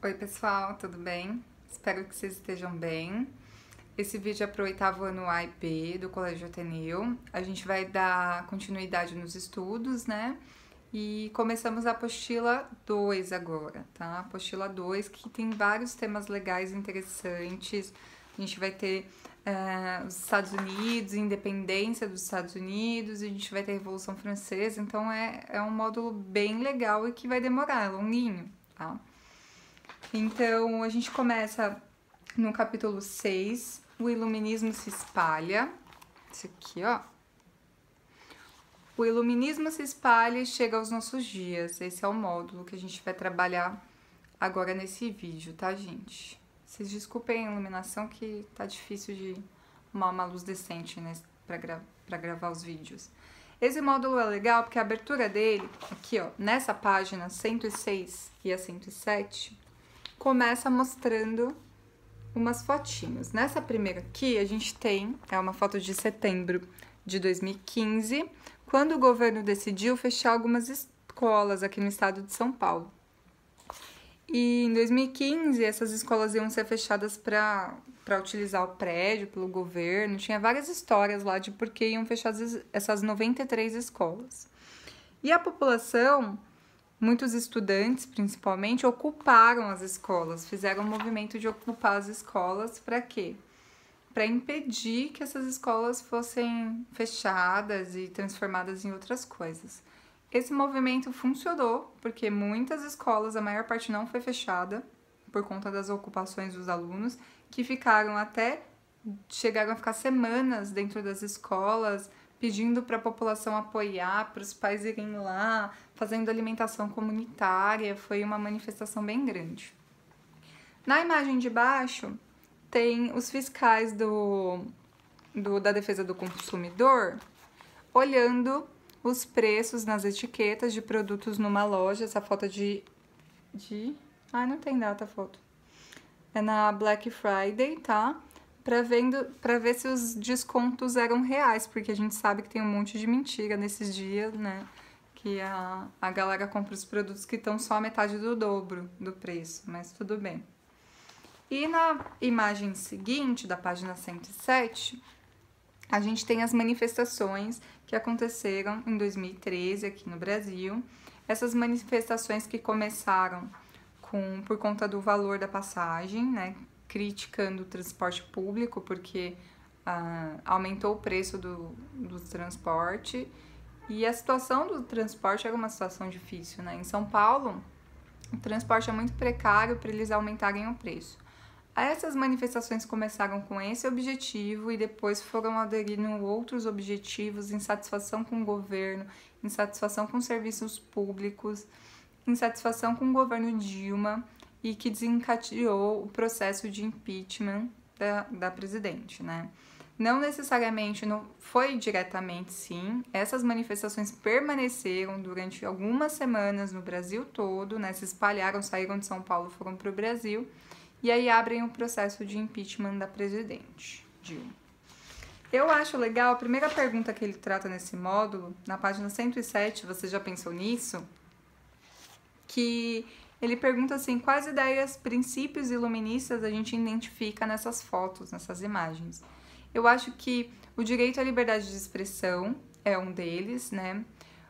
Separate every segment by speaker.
Speaker 1: Oi pessoal, tudo bem? Espero que vocês estejam bem. Esse vídeo é para o 8º ano AIP do Colégio Ateneu. A gente vai dar continuidade nos estudos, né? E começamos a apostila 2 agora, tá? Apostila 2 que tem vários temas legais e interessantes. A gente vai ter os Estados Unidos, independência dos Estados Unidos, a gente vai ter Revolução Francesa, então é um módulo bem legal e que vai demorar, é longuinho, tá? Então, a gente começa no capítulo 6, o iluminismo se espalha. Esse aqui, ó. O iluminismo se espalha e chega aos nossos dias. Esse é o módulo que a gente vai trabalhar agora nesse vídeo, tá, gente? Vocês desculpem a iluminação que tá difícil de arrumar uma luz decente, né, pra gravar os vídeos. Esse módulo é legal porque a abertura dele, aqui, ó, nessa página 106 e a 107, começa mostrando umas fotinhos. Nessa primeira aqui, a gente tem, é uma foto de setembro de 2015, quando o governo decidiu fechar algumas escolas aqui no estado de São Paulo. E em 2015, essas escolas iam ser fechadas para utilizar o prédio pelo governo. Tinha várias histórias lá de por que iam fechar essas 93 escolas. E a população, muitos estudantes, principalmente, ocuparam as escolas, fizeram um movimento de ocupar as escolas para quê? Para impedir que essas escolas fossem fechadas e transformadas em outras coisas. Esse movimento funcionou, porque muitas escolas, a maior parte não foi fechada, por conta das ocupações dos alunos, que chegaram a ficar semanas dentro das escolas, pedindo para a população apoiar, para os pais irem lá, fazendo alimentação comunitária. Foi uma manifestação bem grande. Na imagem de baixo, tem os fiscais da defesa do consumidor olhando os preços nas etiquetas de produtos numa loja. Essa foto não tem data a foto. É na Black Friday, tá? Pra ver se os descontos eram reais, porque a gente sabe que tem um monte de mentira nesses dias, né? Que a galera compra os produtos que estão só a metade do dobro do preço, mas tudo bem. E na imagem seguinte, da página 107, a gente tem as manifestações que aconteceram em 2013 aqui no Brasil. Essas manifestações que começaram por conta do valor da passagem, né? Criticando o transporte público, porque aumentou o preço do transporte. E a situação do transporte era uma situação difícil, né? Em São Paulo, o transporte é muito precário para eles aumentarem o preço. Essas manifestações começaram com esse objetivo e depois foram aderindo outros objetivos, insatisfação com o governo, insatisfação com serviços públicos, insatisfação com o governo Dilma, e que desencadeou o processo de impeachment da presidente, né? Não necessariamente, não foi diretamente, sim. Essas manifestações permaneceram durante algumas semanas no Brasil todo, né? Se espalharam, saíram de São Paulo, foram para o Brasil. E aí abrem o processo de impeachment da presidente Dilma. Eu acho legal, a primeira pergunta que ele trata nesse módulo, na página 107, você já pensou nisso? Que ele pergunta assim, quais ideias, princípios iluministas a gente identifica nessas fotos, nessas imagens? Eu acho que o direito à liberdade de expressão é um deles, né?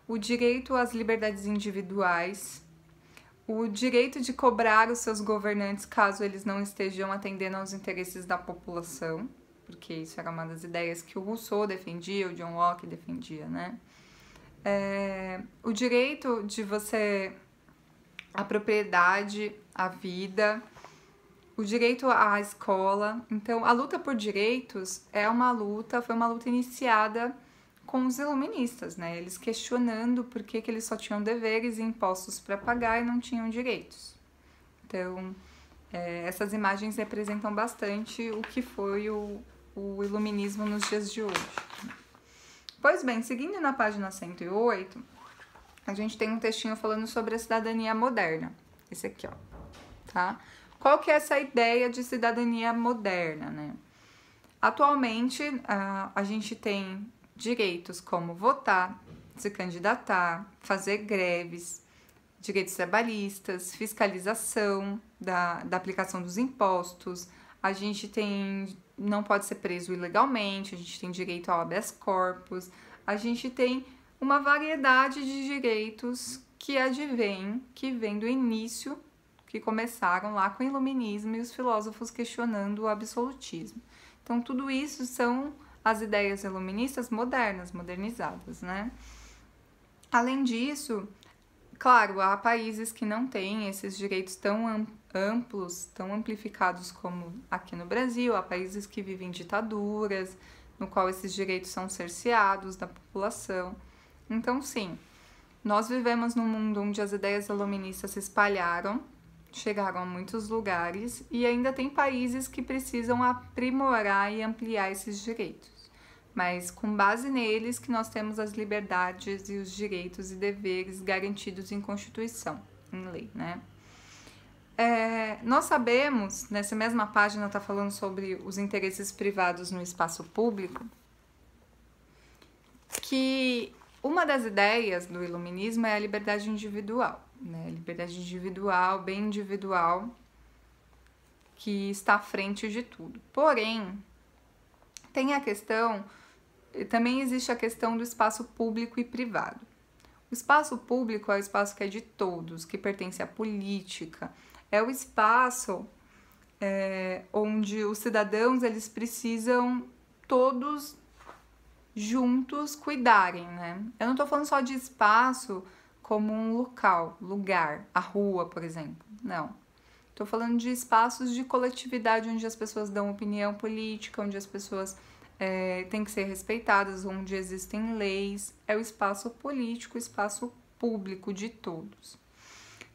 Speaker 1: O direito às liberdades individuais, o direito de cobrar os seus governantes caso eles não estejam atendendo aos interesses da população, porque isso era uma das ideias que o Rousseau defendia, o John Locke defendia, né? O direito de a propriedade, a vida, o direito à escola. Então, a luta por direitos foi uma luta iniciada com os iluministas, né? Eles questionando por que eles só tinham deveres e impostos para pagar e não tinham direitos. Então, essas imagens representam bastante o que foi o iluminismo nos dias de hoje. Pois bem, seguindo na página 108, a gente tem um textinho falando sobre a cidadania moderna. Esse aqui, ó, tá? Qual que é essa ideia de cidadania moderna, né? Atualmente, a gente tem direitos como votar, se candidatar, fazer greves, direitos trabalhistas, fiscalização da aplicação dos impostos, a gente não pode ser preso ilegalmente, a gente tem direito ao habeas corpus, a gente tem uma variedade de direitos que vem do início, que começaram lá com o iluminismo e os filósofos questionando o absolutismo. Então, tudo isso são as ideias iluministas modernizadas, né? Além disso, claro, há países que não têm esses direitos tão amplos, tão amplificados como aqui no Brasil, há países que vivem ditaduras, no qual esses direitos são cerceados da população. Então, sim, nós vivemos num mundo onde as ideias iluministas se espalharam, chegaram a muitos lugares e ainda tem países que precisam aprimorar e ampliar esses direitos. Mas com base neles que nós temos as liberdades e os direitos e deveres garantidos em Constituição, em lei, né? Nós sabemos, nessa mesma página está falando sobre os interesses privados no espaço público, que uma das ideias do iluminismo é a liberdade individual, né? Liberdade individual, bem individual, que está à frente de tudo. Porém, tem a questão, também existe a questão do espaço público e privado. O espaço público é o espaço que é de todos, que pertence à política, é o espaço onde os cidadãos eles precisam todos juntos cuidarem, né? Eu não tô falando só de espaço como um lugar, a rua, por exemplo, não. Tô falando de espaços de coletividade onde as pessoas dão opinião política, onde as pessoas têm que ser respeitadas, onde existem leis. É o espaço político, o espaço público de todos.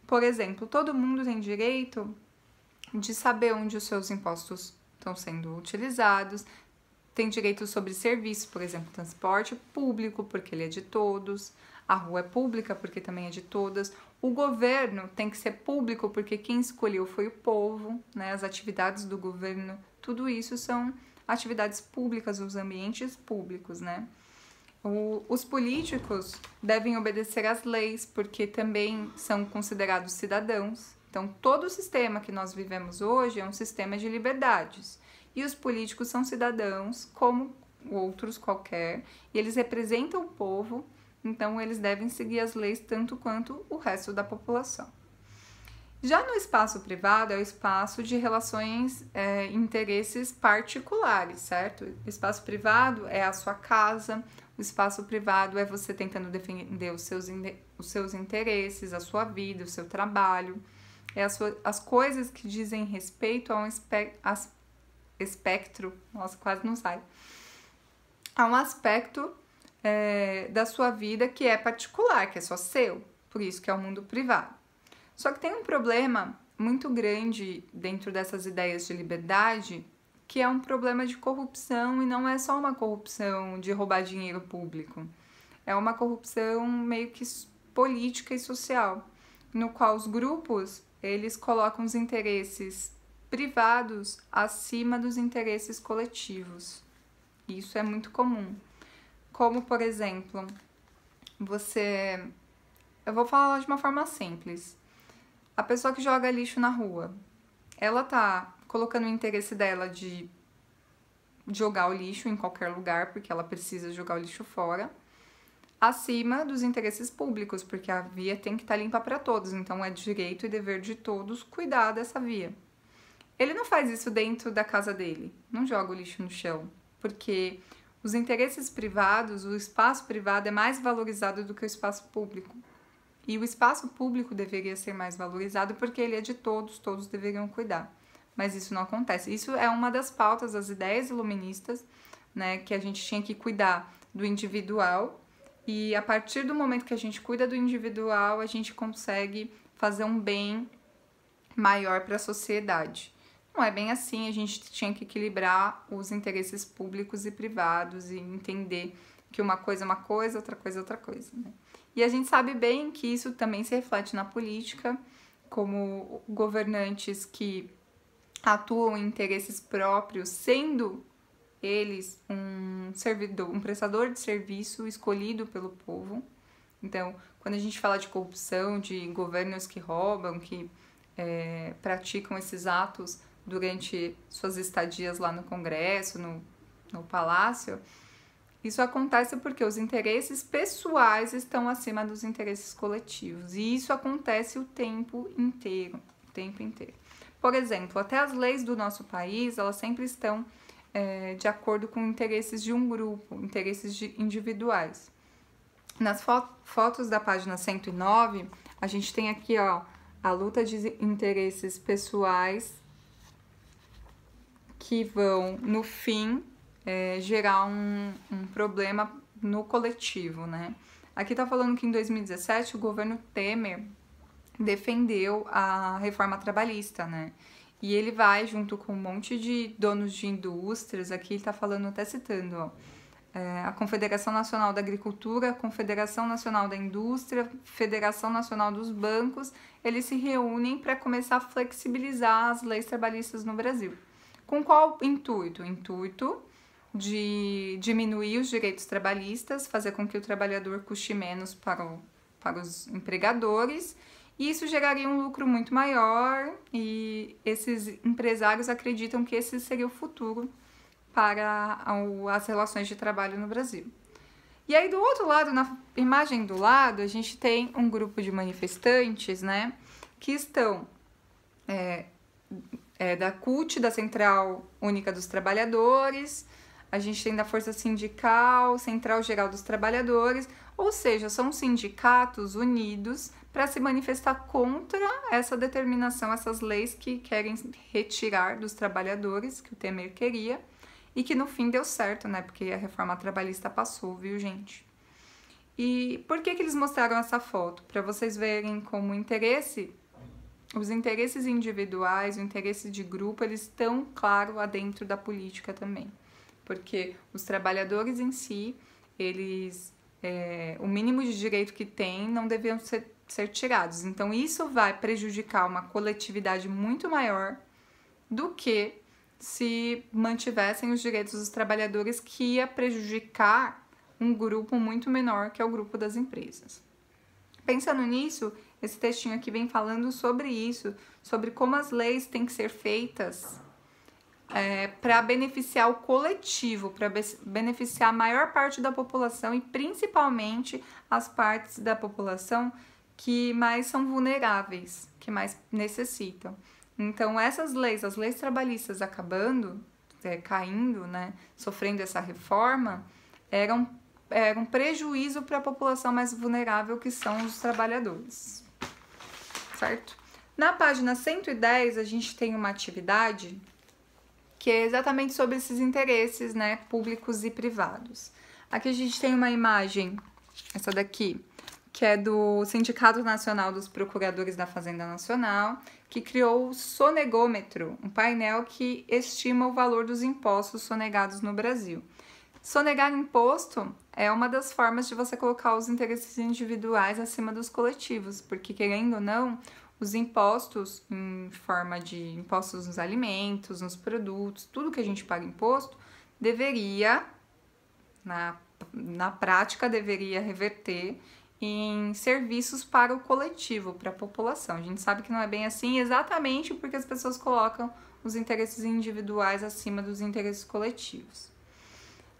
Speaker 1: Por exemplo, todo mundo tem direito de saber onde os seus impostos estão sendo utilizados, tem direito sobre serviços, por exemplo, transporte público, porque ele é de todos, a rua é pública, porque também é de todas, o governo tem que ser público, porque quem escolheu foi o povo, né? As atividades do governo, tudo isso são atividades públicas, os ambientes públicos, né? Os políticos devem obedecer às leis, porque também são considerados cidadãos. Então, todo o sistema que nós vivemos hoje é um sistema de liberdades. E os políticos são cidadãos, como outros qualquer, e eles representam o povo, então eles devem seguir as leis tanto quanto o resto da população. Já no espaço privado, é o espaço de relações e interesses particulares, certo? O espaço privado é a sua casa, o espaço privado é você tentando defender os seus interesses, a sua vida, o seu trabalho, as coisas que dizem respeito a um espectro, nossa, quase não sai, há um aspecto da sua vida que é particular, que é só seu, por isso que é o mundo privado. Só que tem um problema muito grande dentro dessas ideias de liberdade, que é um problema de corrupção, e não é só uma corrupção de roubar dinheiro público, é uma corrupção meio que política e social, no qual os grupos, eles colocam os interesses privados acima dos interesses coletivos. Isso é muito comum. Como, por exemplo, eu vou falar de uma forma simples. A pessoa que joga lixo na rua, ela tá colocando o interesse dela de jogar o lixo em qualquer lugar, porque ela precisa jogar o lixo fora, acima dos interesses públicos, porque a via tem que estar limpa para todos, então é direito e dever de todos cuidar dessa via. Ele não faz isso dentro da casa dele, não joga o lixo no chão, porque os interesses privados, o espaço privado é mais valorizado do que o espaço público. E o espaço público deveria ser mais valorizado porque ele é de todos, todos deveriam cuidar. Mas isso não acontece. Isso é uma das pautas das ideias iluministas, né, que a gente tinha que cuidar do individual, e a partir do momento que a gente cuida do individual, a gente consegue fazer um bem maior para a sociedade. Não é bem assim, a gente tinha que equilibrar os interesses públicos e privados e entender que uma coisa é uma coisa, outra coisa é outra coisa, né? E a gente sabe bem que isso também se reflete na política, como governantes que atuam em interesses próprios, sendo eles um prestador de serviço escolhido pelo povo. Então, quando a gente fala de corrupção, de governos que roubam, que praticam esses atos durante suas estadias lá no Congresso, no Palácio, isso acontece porque os interesses pessoais estão acima dos interesses coletivos. E isso acontece o tempo inteiro, o tempo inteiro. Por exemplo, até as leis do nosso país, elas sempre estão de acordo com interesses de um grupo, interesses individuais. Nas fotos da página 109, a gente tem aqui, ó, a luta de interesses pessoais que vão, no fim, gerar um problema no coletivo, né? Aqui tá falando que em 2017 o governo Temer defendeu a reforma trabalhista, né? E ele vai junto com um monte de donos de indústrias, aqui ele tá falando, até citando, ó, a Confederação Nacional da Agricultura, a Confederação Nacional da Indústria, Federação Nacional dos Bancos, eles se reúnem para começar a flexibilizar as leis trabalhistas no Brasil. Com qual intuito? O intuito de diminuir os direitos trabalhistas, fazer com que o trabalhador custe menos para os empregadores, e isso geraria um lucro muito maior, e esses empresários acreditam que esse seria o futuro para as relações de trabalho no Brasil. E aí, do outro lado, na imagem do lado, a gente tem um grupo de manifestantes, né, que estão da CUT, da Central Única dos Trabalhadores, a gente tem da Força Sindical, Central Geral dos Trabalhadores, ou seja, são sindicatos unidos para se manifestar contra essa determinação, essas leis que querem retirar dos trabalhadores, que o Temer queria, e que no fim deu certo, né? Porque a reforma trabalhista passou, viu, gente? E por que eles mostraram essa foto? Para vocês verem como os interesses individuais, o interesse de grupo, eles estão, claro, lá dentro da política também. Porque os trabalhadores em si, eles, o mínimo de direito que têm não deviam ser tirados. Então, isso vai prejudicar uma coletividade muito maior do que se mantivessem os direitos dos trabalhadores, que ia prejudicar um grupo muito menor, que é o grupo das empresas. Pensando nisso, esse textinho aqui vem falando sobre isso, sobre como as leis têm que ser feitas para beneficiar o coletivo, para beneficiar a maior parte da população e principalmente as partes da população que mais são vulneráveis, que mais necessitam. Então, essas leis, as leis trabalhistas acabando, caindo, né, sofrendo essa reforma, era um prejuízo para a população mais vulnerável, que são os trabalhadores, certo? Na página 110, a gente tem uma atividade que é exatamente sobre esses interesses, né, públicos e privados. Aqui a gente tem uma imagem, essa daqui, que é do Sindicato Nacional dos Procuradores da Fazenda Nacional, que criou o sonegômetro, um painel que estima o valor dos impostos sonegados no Brasil. Sonegar imposto é uma das formas de você colocar os interesses individuais acima dos coletivos, porque, querendo ou não, os impostos, em forma de impostos nos alimentos, nos produtos, tudo que a gente paga imposto, deveria, na prática, deveria reverter em serviços para o coletivo, para a população. A gente sabe que não é bem assim, exatamente porque as pessoas colocam os interesses individuais acima dos interesses coletivos.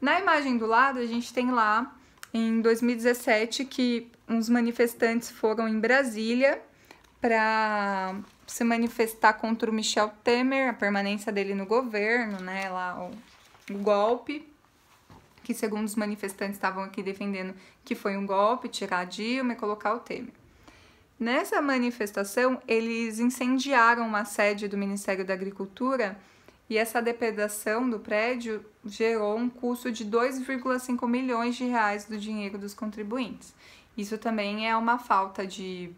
Speaker 1: Na imagem do lado, a gente tem lá, em 2017, que uns manifestantes foram em Brasília para se manifestar contra o Michel Temer, a permanência dele no governo, né, lá o golpe, que segundo os manifestantes estavam aqui defendendo que foi um golpe, tirar a Dilma e colocar o Temer. Nessa manifestação, eles incendiaram uma sede do Ministério da Agricultura e essa depredação do prédio gerou um custo de 2,5 milhões de reais do dinheiro dos contribuintes. Isso também é uma falta de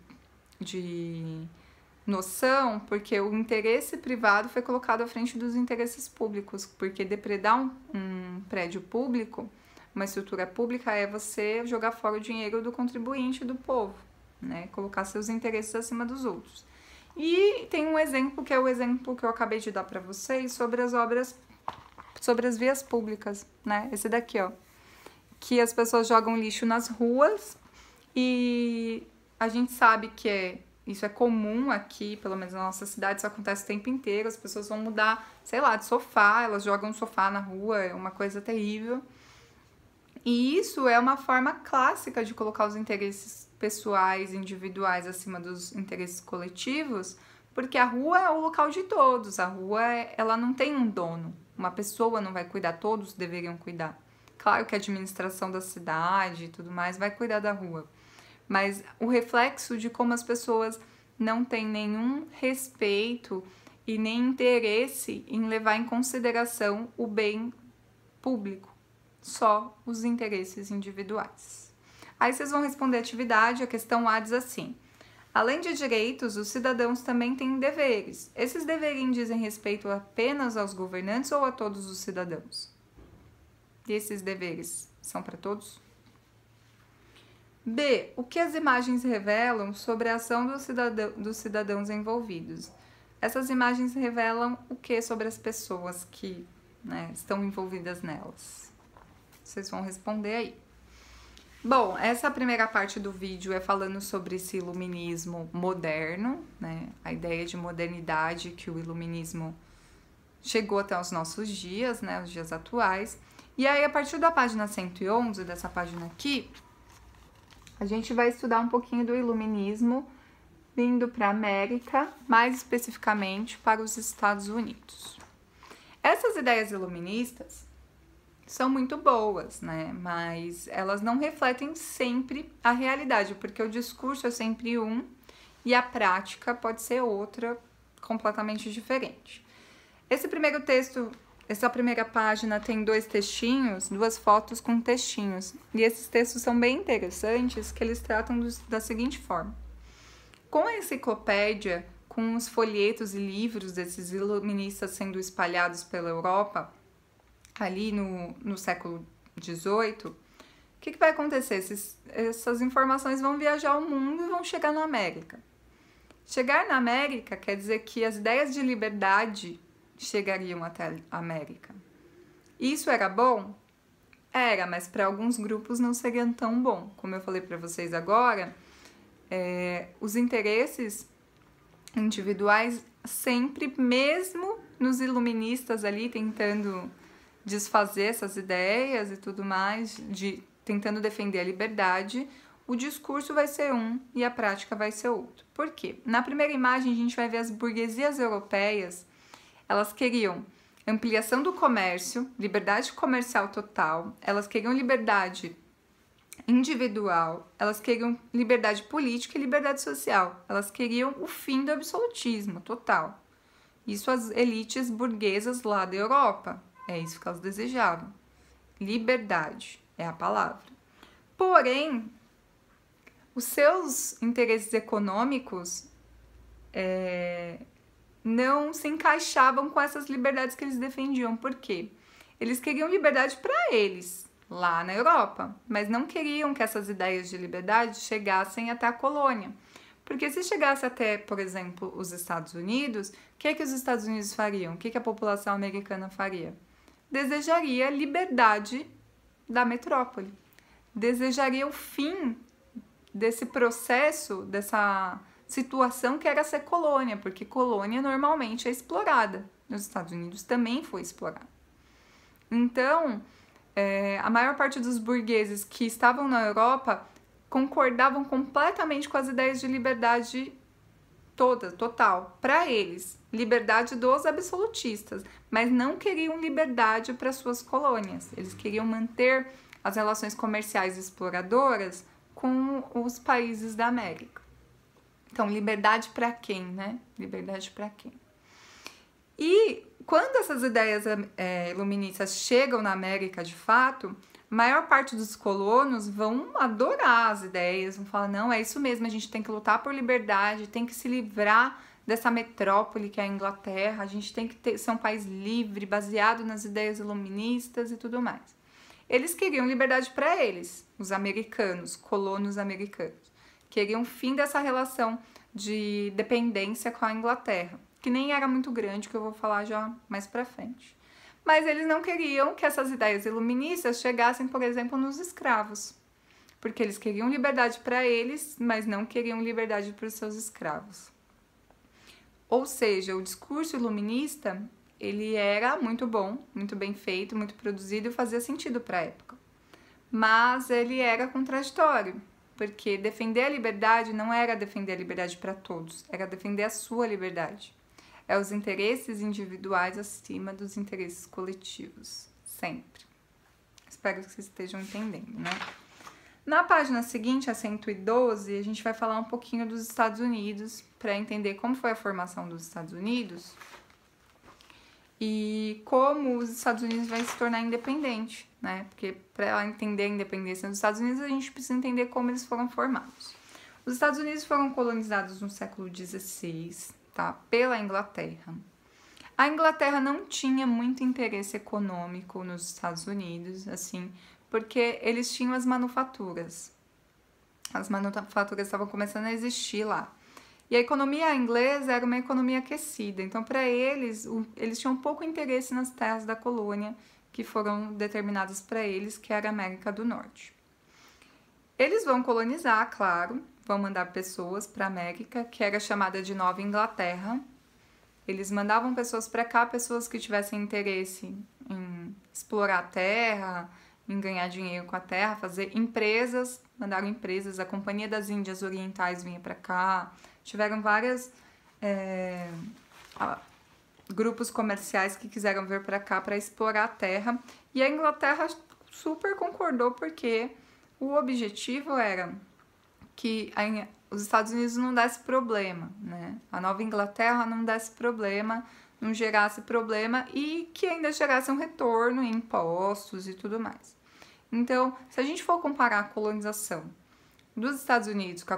Speaker 1: noção, porque o interesse privado foi colocado à frente dos interesses públicos, porque depredar um prédio público, uma estrutura pública, é você jogar fora o dinheiro do contribuinte, do povo, né? Colocar seus interesses acima dos outros. E tem um exemplo, que é o exemplo que eu acabei de dar para vocês, sobre as obras, sobre as vias públicas, né? Esse daqui, ó, que as pessoas jogam lixo nas ruas E a gente sabe que isso é comum aqui, pelo menos na nossa cidade, isso acontece o tempo inteiro. As pessoas vão mudar, sei lá, de sofá, elas jogam o sofá na rua, é uma coisa terrível. E isso é uma forma clássica de colocar os interesses pessoais, individuais acima dos interesses coletivos, porque a rua é o local de todos, a rua ela não tem um dono, uma pessoa não vai cuidar, todos deveriam cuidar. Claro que a administração da cidade e tudo mais vai cuidar da rua, mas o reflexo de como as pessoas não têm nenhum respeito e nem interesse em levar em consideração o bem público, só os interesses individuais. Aí vocês vão responder atividade, a questão A diz assim: além de direitos, os cidadãos também têm deveres. Esses deveres dizem respeito apenas aos governantes ou a todos os cidadãos? E esses deveres são para todos? B. O que as imagens revelam sobre a ação dos cidadãos envolvidos? Essas imagens revelam o que sobre as pessoas que, né, estão envolvidas nelas? Vocês vão responder aí. Bom, essa primeira parte do vídeo é falando sobre esse iluminismo moderno, né? A ideia de modernidade que o iluminismo chegou até os nossos dias, né? Os dias atuais. E aí, a partir da página 111, dessa página aqui, a gente vai estudar um pouquinho do iluminismo vindo para a América, mais especificamente para os Estados Unidos. Essas ideias iluministas são muito boas, né? Mas elas não refletem sempre a realidade, porque o discurso é sempre um e a prática pode ser outra, completamente diferente. Esse primeiro texto, essa primeira página tem dois textinhos, duas fotos com textinhos. E esses textos são bem interessantes, que eles tratam da seguinte forma. Com a enciclopédia, com os folhetos e livros desses iluministas sendo espalhados pela Europa, ali no século XVIII, o que vai acontecer? Essas informações vão viajar ao mundo e vão chegar na América. Chegar na América quer dizer que as ideias de liberdade chegariam até a América. Isso era bom? Era, mas para alguns grupos não seria tão bom. Como eu falei para vocês agora, os interesses individuais sempre, mesmo nos iluministas ali tentando desfazer essas ideias e tudo mais, tentando defender a liberdade, o discurso vai ser um e a prática vai ser outro. Por quê? Na primeira imagem a gente vai ver as burguesias europeias, elas queriam ampliação do comércio, liberdade comercial total, elas queriam liberdade individual, elas queriam liberdade política e liberdade social, elas queriam o fim do absolutismo total. Isso as elites burguesas lá da Europa. É isso que elas desejavam. Liberdade é a palavra. Porém, os seus interesses econômicos não se encaixavam com essas liberdades que eles defendiam. Por quê? Eles queriam liberdade para eles, lá na Europa, mas não queriam que essas ideias de liberdade chegassem até a colônia. Porque se chegasse até, por exemplo, os Estados Unidos, o que os Estados Unidos fariam? O que a população americana faria? Desejaria liberdade da metrópole, desejaria o fim desse processo, dessa situação que era ser colônia, porque colônia normalmente é explorada. Nos Estados Unidos também foi explorada. Então, a maior parte dos burgueses que estavam na Europa concordavam completamente com as ideias de liberdade total, para eles, liberdade dos absolutistas, mas não queriam liberdade para suas colônias. Eles queriam manter as relações comerciais exploradoras com os países da América. Então, liberdade para quem, né? Liberdade para quem? E quando essas ideias iluministas chegam na América de fato, a maior parte dos colonos vão adorar as ideias, vão falar, não, é isso mesmo, a gente tem que lutar por liberdade, tem que se livrar dessa metrópole que é a Inglaterra, a gente tem que ser um país livre, baseado nas ideias iluministas e tudo mais. Eles queriam liberdade para eles, os americanos, colonos americanos. Queriam o fim dessa relação de dependência com a Inglaterra, que nem era muito grande, que eu vou falar já mais pra frente. Mas eles não queriam que essas ideias iluministas chegassem, por exemplo, nos escravos. porque eles queriam liberdade para eles, mas não queriam liberdade para os seus escravos. Ou seja, o discurso iluminista, ele era muito bom, muito bem feito, muito produzido e fazia sentido para a época. Mas ele era contraditório, porque defender a liberdade não era defender a liberdade para todos, era defender a sua liberdade. É os interesses individuais acima dos interesses coletivos, sempre. Espero que vocês estejam entendendo, né? Na página seguinte, a 112, a gente vai falar um pouquinho dos Estados Unidos, para entender como foi a formação dos Estados Unidos e como os Estados Unidos vai se tornar independente, né? Porque para entender a independência dos Estados Unidos, a gente precisa entender como eles foram formados. Os Estados Unidos foram colonizados no século XVI, tá? Pela Inglaterra. A Inglaterra não tinha muito interesse econômico nos Estados Unidos, assim, porque eles tinham as manufaturas. As manufaturas estavam começando a existir lá. E a economia inglesa era uma economia aquecida, então para eles, eles tinham pouco interesse nas terras da colônia que foram determinadas para eles, que era a América do Norte. Eles vão colonizar, claro, vão mandar pessoas para a América, que era chamada de Nova Inglaterra. Eles mandavam pessoas para cá, pessoas que tivessem interesse em explorar a terra, em ganhar dinheiro com a terra, fazer empresas, mandaram empresas, a Companhia das Índias Orientais vinha para cá, tiveram vários grupos comerciais que quiseram vir para cá para explorar a terra, e a Inglaterra super concordou porque o objetivo era que os Estados Unidos não desse problema, né? A Nova Inglaterra não desse problema, não gerasse problema e que ainda gerasse um retorno em impostos e tudo mais. Então, se a gente for comparar a colonização dos Estados Unidos com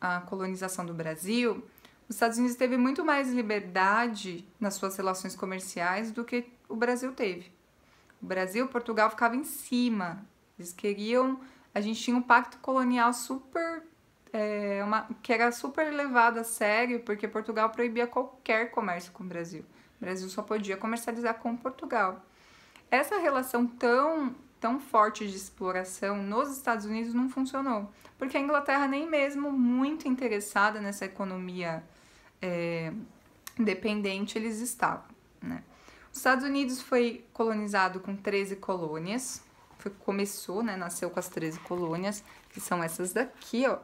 Speaker 1: a colonização do Brasil, os Estados Unidos teve muito mais liberdade nas suas relações comerciais do que o Brasil teve. O Brasil, Portugal ficava em cima. Eles queriam... A gente tinha um pacto colonial super... que era super levado a sério, porque Portugal proibia qualquer comércio com o Brasil. O Brasil só podia comercializar com Portugal. Essa relação tão forte de exploração nos Estados Unidos não funcionou, porque a Inglaterra nem mesmo muito interessada nessa economia dependente eles estavam, né? Os Estados Unidos foi colonizado com 13 colônias, começou, né, nasceu com as 13 colônias, que são essas daqui, ó.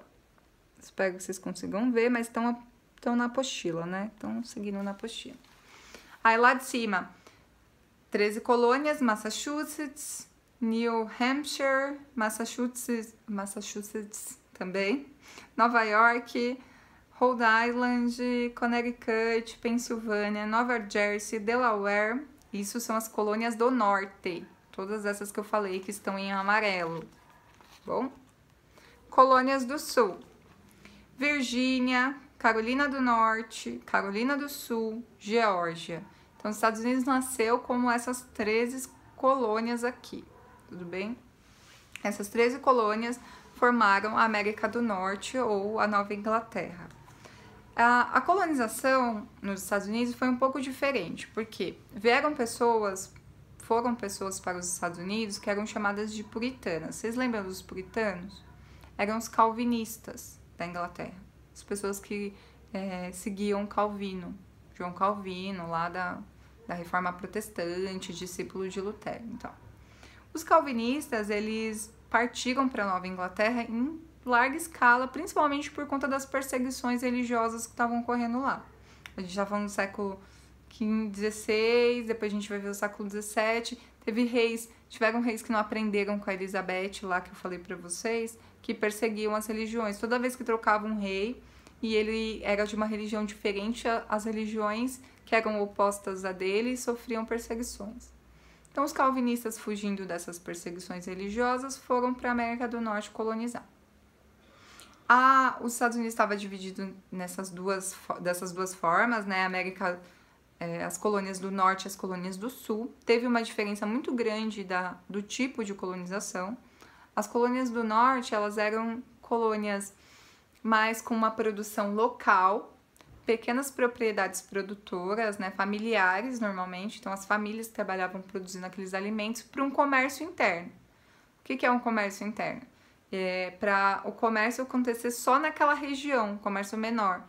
Speaker 1: Espero que vocês consigam ver, mas estão na apostila, né? Estão seguindo na apostila. Aí lá de cima, 13 colônias, Massachusetts, New Hampshire, Massachusetts também, Nova York, Rhode Island, Connecticut, Pensilvânia, Nova Jersey, Delaware. Isso são as colônias do norte. Todas essas que eu falei que estão em amarelo. Bom? Colônias do sul. Virgínia, Carolina do Norte, Carolina do Sul, Geórgia. Então, os Estados Unidos nasceu como essas 13 colônias aqui, tudo bem? Essas 13 colônias formaram a América do Norte ou a Nova Inglaterra. A colonização nos Estados Unidos foi um pouco diferente, porque foram pessoas para os Estados Unidos que eram chamadas de puritanas. Vocês lembram dos puritanos? Eram os calvinistas da Inglaterra, as pessoas que seguiam Calvino, João Calvino, lá da Reforma Protestante, discípulo de Lutero. Então, os calvinistas, eles partiram para a Nova Inglaterra em larga escala, principalmente por conta das perseguições religiosas que estavam ocorrendo lá. A gente já falando do século XVI, depois a gente vai ver o século XVII, tiveram reis que não aprenderam com a Elizabeth lá, que eu falei para vocês, que perseguiam as religiões. Toda vez que trocava um rei e ele era de uma religião diferente, as religiões que eram opostas a dele sofriam perseguições. Então, os calvinistas, fugindo dessas perseguições religiosas, foram para a América do Norte colonizar. Os Estados Unidos estava dividido dessas duas formas, né? As colônias do Norte e as colônias do Sul. Teve uma diferença muito grande do tipo de colonização. As colônias do Norte, elas eram colônias mais com uma produção local, pequenas propriedades produtoras, né, familiares normalmente. Então, as famílias trabalhavam produzindo aqueles alimentos para um comércio interno. O que é um comércio interno? para o comércio acontecer só naquela região, comércio menor,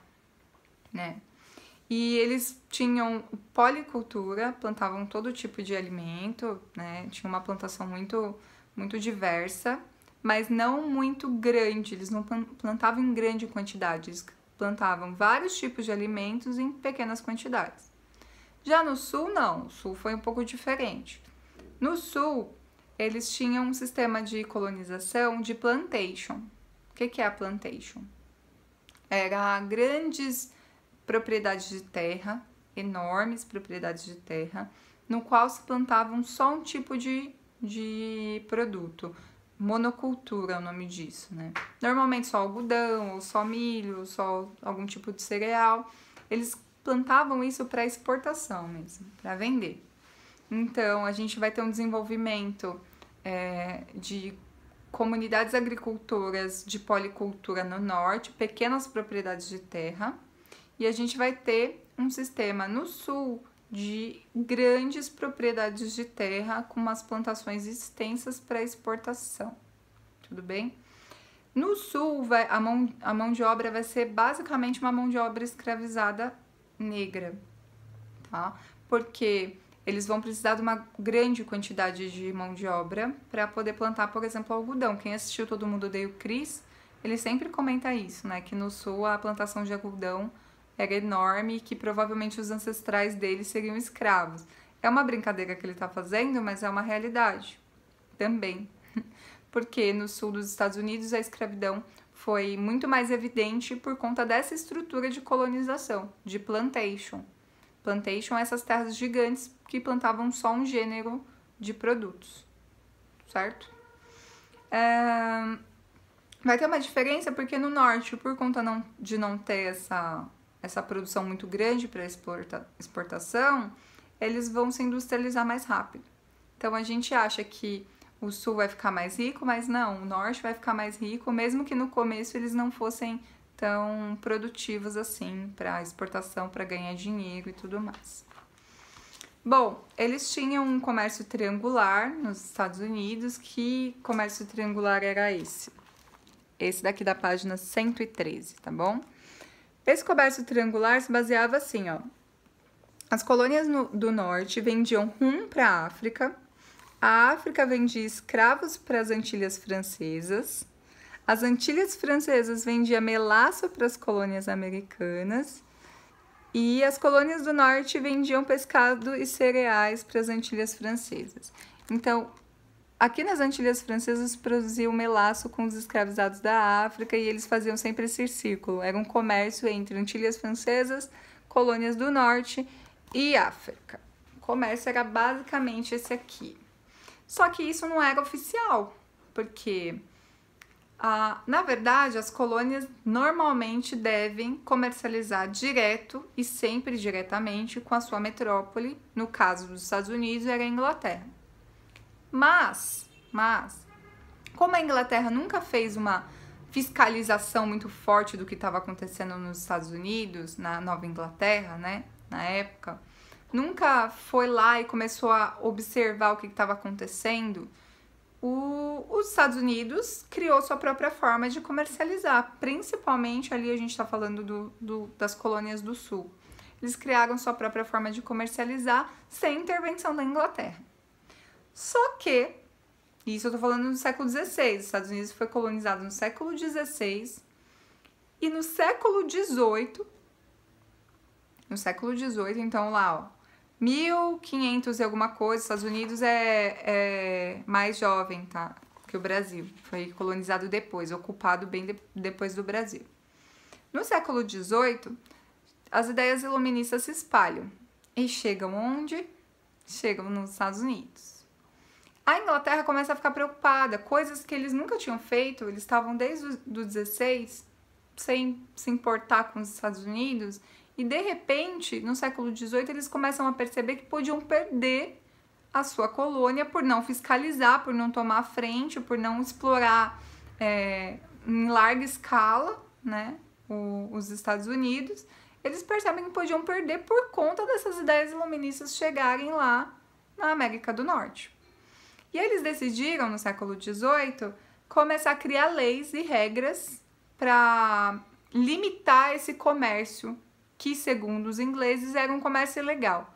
Speaker 1: né? E eles tinham policultura, plantavam todo tipo de alimento, né? Tinha uma plantação muito diversa, mas não muito grande. Eles não plantavam em grande quantidade, eles plantavam vários tipos de alimentos em pequenas quantidades. Já no sul, não. O sul foi um pouco diferente. No sul, eles tinham um sistema de colonização de plantation. O que é a plantation? Era grandes propriedades de terra, enormes propriedades de terra, no qual se plantavam só um tipo de produto. Monocultura é o nome disso, né? Normalmente só algodão, ou só milho, ou só algum tipo de cereal. Eles plantavam isso para exportação mesmo, para vender. Então, a gente vai ter um desenvolvimento de comunidades agricultoras de policultura no norte, pequenas propriedades de terra, e a gente vai ter um sistema no sul de grandes propriedades de terra com umas plantações extensas para exportação. Tudo bem? No sul, a mão de obra vai ser basicamente uma mão de obra escravizada negra, tá? Porque eles vão precisar de uma grande quantidade de mão de obra para poder plantar, por exemplo, algodão. Quem assistiu Todo Mundo Odeia o Chris, ele sempre comenta isso, né? Que no sul a plantação de algodão era enorme e que provavelmente os ancestrais deles seriam escravos. É uma brincadeira que ele está fazendo, mas é uma realidade também. Porque no sul dos Estados Unidos a escravidão foi muito mais evidente por conta dessa estrutura de colonização, de plantation. Plantation é essas terras gigantes que plantavam só um gênero de produtos, certo? Vai ter uma diferença porque no norte, por conta de não ter essa produção muito grande para exportação, eles vão se industrializar mais rápido. Então a gente acha que o sul vai ficar mais rico, mas não, o norte vai ficar mais rico, mesmo que no começo eles não fossem tão produtivos assim para exportação, para ganhar dinheiro e tudo mais. Bom, eles tinham um comércio triangular nos Estados Unidos. Que comércio triangular era esse? Esse daqui da página 113, tá bom? Esse comércio triangular se baseava assim, ó. As colônias do norte vendiam rum para a África vendia escravos para as Antilhas Francesas, as Antilhas Francesas vendiam melaço para as colônias americanas e as colônias do norte vendiam pescado e cereais para as Antilhas Francesas. Então, aqui nas Antilhas Francesas produziam melaço com os escravizados da África e eles faziam sempre esse círculo. Era um comércio entre Antilhas Francesas, colônias do norte e África. O comércio era basicamente esse aqui. Só que isso não era oficial, porque, na verdade, as colônias normalmente devem comercializar direto e sempre diretamente com a sua metrópole. No caso dos Estados Unidos, era a Inglaterra. Mas, como a Inglaterra nunca fez uma fiscalização muito forte do que estava acontecendo nos Estados Unidos, na Nova Inglaterra, né, na época, nunca foi lá e começou a observar o que estava acontecendo, os Estados Unidos criou sua própria forma de comercializar, principalmente ali a gente está falando das colônias do sul. Eles criaram sua própria forma de comercializar sem intervenção da Inglaterra. Só que, isso eu tô falando do século XVI, os Estados Unidos foi colonizado no século XVI e no século XVIII, então lá, ó, 1500 e alguma coisa, os Estados Unidos é mais jovem, tá, que o Brasil, foi colonizado depois, ocupado bem depois do Brasil. No século XVIII, as ideias iluministas se espalham e chegam onde? Chegam nos Estados Unidos. A Inglaterra começa a ficar preocupada, coisas que eles nunca tinham feito, eles estavam desde o 16 sem se importar com os Estados Unidos, e de repente, no século XVIII, eles começam a perceber que podiam perder a sua colônia por não fiscalizar, por não tomar a frente, por não explorar em larga escala, né, os Estados Unidos. Eles percebem que podiam perder por conta dessas ideias iluministas chegarem lá na América do Norte. E eles decidiram, no século XVIII, começar a criar leis e regras para limitar esse comércio que, segundo os ingleses, era um comércio ilegal,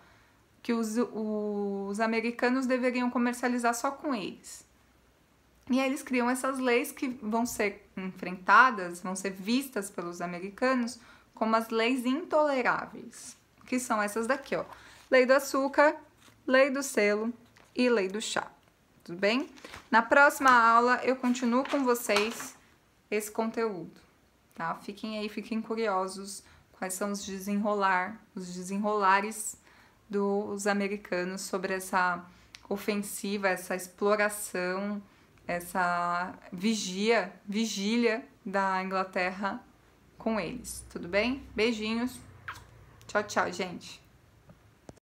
Speaker 1: que os americanos deveriam comercializar só com eles. E aí eles criam essas leis que vão ser enfrentadas, vão ser vistas pelos americanos como as leis intoleráveis, que são essas daqui, ó. Lei do açúcar, lei do selo e lei do chá. Tudo bem? Na próxima aula eu continuo com vocês esse conteúdo, tá? Fiquem aí, fiquem curiosos quais são os desenrolares dos americanos sobre essa ofensiva, essa exploração, essa vigília da Inglaterra com eles, tudo bem? Beijinhos, tchau, tchau, gente!